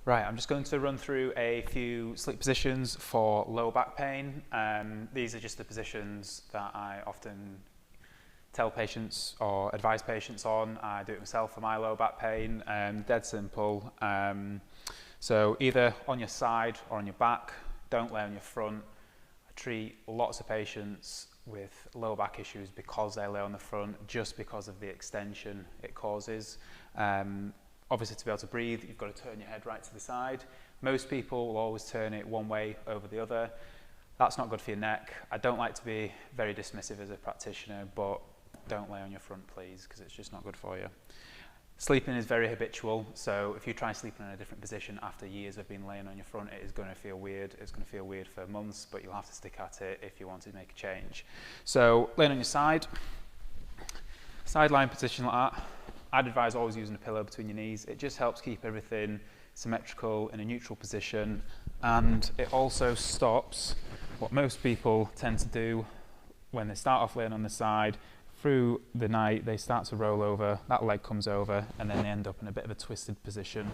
Right, I'm just going to run through a few sleep positions for lower back pain. These are just the positions that I often tell patients or advise patients on. I do it myself for my lower back pain, dead simple. So either on your side or on your back, don't lay on your front. I treat lots of patients with lower back issues because they lay on the front, just because of the extension it causes. Obviously, to be able to breathe, you've got to turn your head right to the side. Most people will always turn it one way over the other. That's not good for your neck. I don't like to be very dismissive as a practitioner, but don't lay on your front, please, because it's just not good for you. Sleeping is very habitual, so if you try sleeping in a different position after years of being laying on your front, it is going to feel weird. It's going to feel weird for months, but you'll have to stick at it if you want to make a change. So, laying on your side, side lying position like that. I'd advise always using a pillow between your knees. It just helps keep everything symmetrical in a neutral position, and it also stops what most people tend to do when they start off laying on the side. Through the night they start to roll over, that leg comes over, and then they end up in a bit of a twisted position.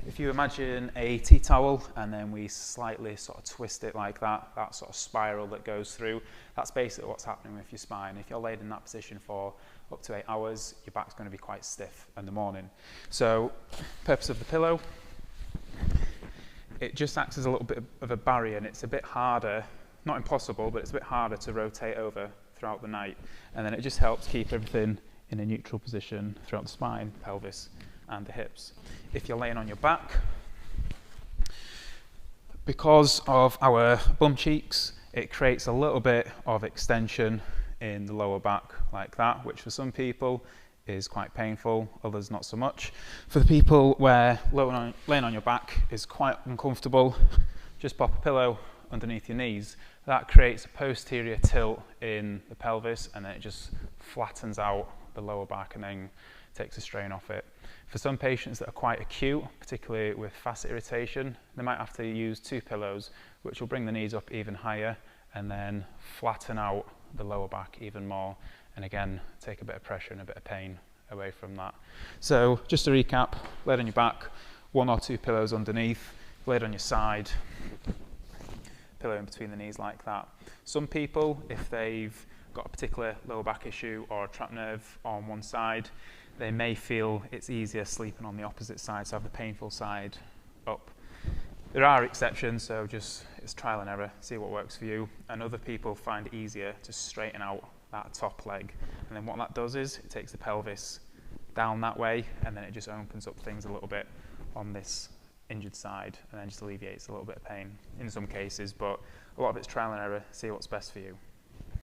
If you imagine a tea towel and then we slightly sort of twist it like that, that sort of spiral that goes through, that's basically what's happening with your spine. If you're laid in that position for up to 8 hours, your back's going to be quite stiff in the morning. So, purpose of the pillow, it just acts as a little bit of a barrier, and it's a bit harder, not impossible, but it's a bit harder to rotate over throughout the night, and then it just helps keep everything in a neutral position throughout the spine, pelvis and the hips. If you're laying on your back, because of our bum cheeks, it creates a little bit of extension in the lower back like that, which for some people is quite painful, others not so much. For the people where laying on your back is quite uncomfortable, just pop a pillow underneath your knees. That creates a posterior tilt in the pelvis, and then it just flattens out the lower back and then takes the strain off it. For some patients that are quite acute, particularly with facet irritation, they might have to use 2 pillows, which will bring the knees up even higher and then flatten out the lower back even more, and again take a bit of pressure and a bit of pain away from that. So just to recap, laid on your back, 1 or 2 pillows underneath, laid on your side, pillow in between the knees like that. Some people, if they've got a particular lower back issue or a trapped nerve on one side, they may feel it's easier sleeping on the opposite side, so have the painful side up. There are exceptions, so just it's trial and error, see what works for you. And other people find it easier to straighten out that top leg. And then what that does is it takes the pelvis down that way, and then it just opens up things a little bit on this injured side, and then just alleviates a little bit of pain in some cases, but a lot of it's trial and error, see what's best for you.